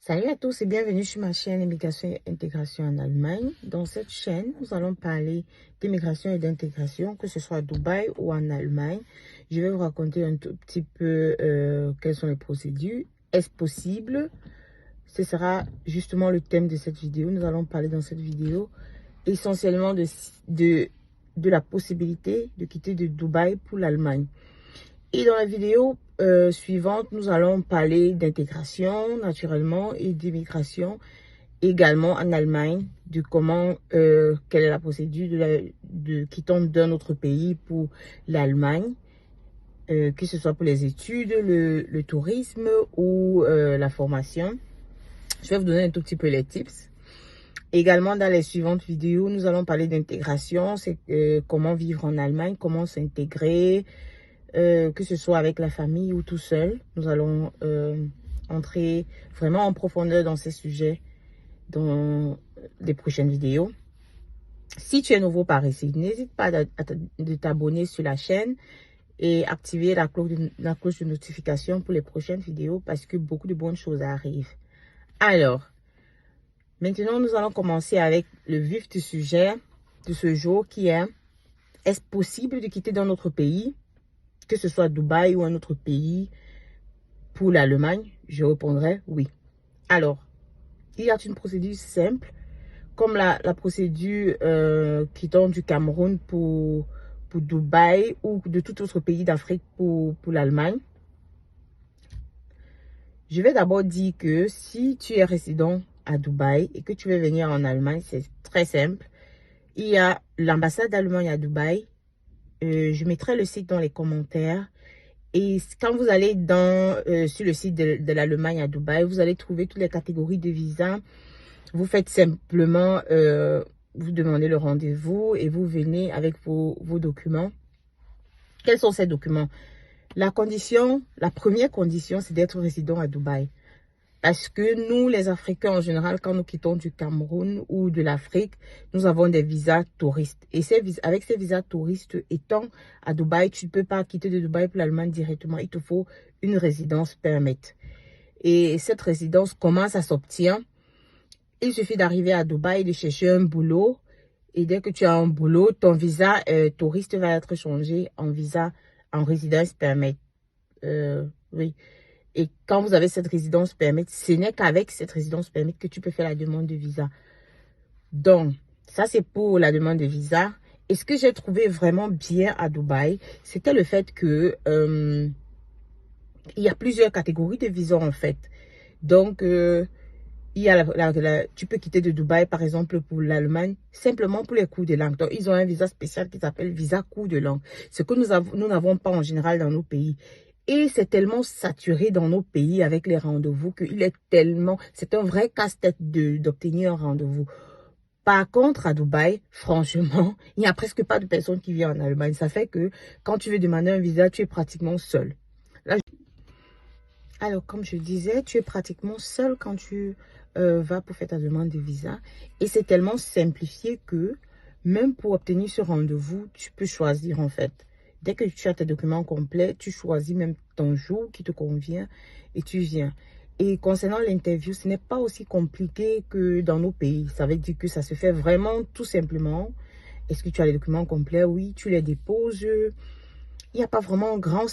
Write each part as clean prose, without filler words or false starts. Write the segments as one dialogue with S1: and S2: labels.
S1: Salut à tous et bienvenue sur ma chaîne Immigration et Intégration en Allemagne. Dans cette chaîne, nous allons parler d'immigration et d'intégration, que ce soit à Dubaï ou en Allemagne. Je vais vous raconter un tout petit peu quelles sont les procédures. Est-ce possible? Ce sera justement le thème de cette vidéo. Nous allons parler dans cette vidéo essentiellement de la possibilité de quitter de Dubaï pour l'Allemagne. Et dans la vidéo suivante, nous allons parler d'intégration naturellement et d'immigration également en Allemagne, de comment, quelle est la procédure de quittant d'un autre pays pour l'Allemagne, que ce soit pour les études, le tourisme ou la formation. Je vais vous donner un tout petit peu les tips. Également, dans les suivantes vidéos, nous allons parler d'intégration, c'est comment vivre en Allemagne, comment s'intégrer, que ce soit avec la famille ou tout seul. Nous allons entrer vraiment en profondeur dans ces sujets dans les prochaines vidéos. Si tu es nouveau par ici, n'hésite pas de t'abonner sur la chaîne et activer la cloche de notification pour les prochaines vidéos parce que beaucoup de bonnes choses arrivent. Alors, maintenant, nous allons commencer avec le vif du sujet de ce jour qui est: est-ce possible de quitter dans notre pays, que ce soit Dubaï ou un autre pays, pour l'Allemagne? Je répondrai oui. Alors, il y a une procédure simple, comme la procédure quittant du Cameroun pour Dubaï ou de tout autre pays d'Afrique pour l'Allemagne. Je vais d'abord dire que si tu es résident à Dubaï et que tu veux venir en Allemagne, c'est très simple. Il y a l'ambassade d'Allemagne à Dubaï. Je mettrai le site dans les commentaires. Et quand vous allez sur le site de l'Allemagne à Dubaï, vous allez trouver toutes les catégories de visas. Vous faites simplement, vous demandez le rendez-vous et vous venez avec vos documents. Quels sont ces documents? La première condition, c'est d'être résident à Dubaï. Parce que nous, les Africains, en général, quand nous quittons du Cameroun ou de l'Afrique, nous avons des visas touristes. Et avec ces visas touristes, étant à Dubaï, tu ne peux pas quitter de Dubaï pour l'Allemagne directement. Il te faut une résidence permit. Et cette résidence, comment ça s'obtient? Il suffit d'arriver à Dubaï, de chercher un boulot. Et dès que tu as un boulot, ton visa touriste va être changé en visa en résidence permit. Oui. Et quand vous avez cette résidence permit, ce n'est qu'avec cette résidence permit que tu peux faire la demande de visa. Donc, ça c'est pour la demande de visa. Et ce que j'ai trouvé vraiment bien à Dubaï, c'était le fait que il y a plusieurs catégories de visas en fait. Donc, il y a tu peux quitter de Dubaï, par exemple, pour l'Allemagne, simplement pour les cours de langue. Donc, ils ont un visa spécial qui s'appelle visa cours de langue. Ce que nous n'avons pas en général dans nos pays. Et c'est tellement saturé dans nos pays avec les rendez-vous c'est un vrai casse-tête d'obtenir un rendez-vous. Par contre, à Dubaï, franchement, il n'y a presque pas de personnes qui viennent en Allemagne. Ça fait que quand tu veux demander un visa, tu es pratiquement seul. Alors, comme je disais, tu es pratiquement seul quand tu vas pour faire ta demande de visa. Et c'est tellement simplifié que même pour obtenir ce rendez-vous, tu peux choisir en fait. Dès que tu as tes documents complets, tu choisis même ton jour qui te convient et tu viens. Et concernant l'interview, ce n'est pas aussi compliqué que dans nos pays. Ça veut dire que ça se fait vraiment tout simplement. Est-ce que tu as les documents complets? Oui, tu les déposes. Il n'y a pas vraiment un grand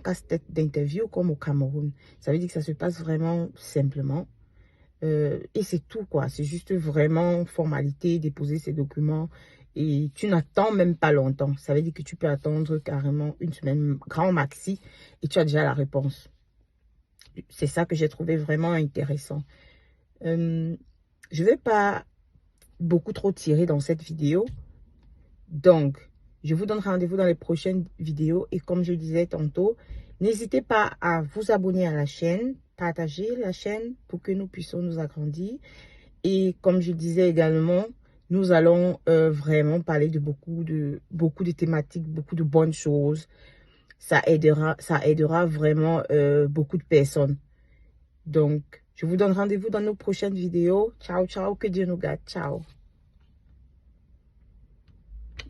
S1: casse-tête d'interview comme au Cameroun. Ça veut dire que ça se passe vraiment simplement. Et c'est tout quoi. C'est juste vraiment formalité, déposer ces documents. Et tu n'attends même pas longtemps. Ça veut dire que tu peux attendre carrément une semaine, grand maxi, et tu as déjà la réponse. C'est ça que j'ai trouvé vraiment intéressant. Je ne vais pas beaucoup trop tirer dans cette vidéo. Donc, je vous donne rendez-vous dans les prochaines vidéos. Et comme je disais tantôt, n'hésitez pas à vous abonner à la chaîne, partager la chaîne pour que nous puissions nous agrandir. Et comme je disais également, nous allons vraiment parler de beaucoup de thématiques, beaucoup de bonnes choses. Ça aidera vraiment beaucoup de personnes. Donc, je vous donne rendez-vous dans nos prochaines vidéos. Ciao, ciao, que Dieu nous garde. Ciao.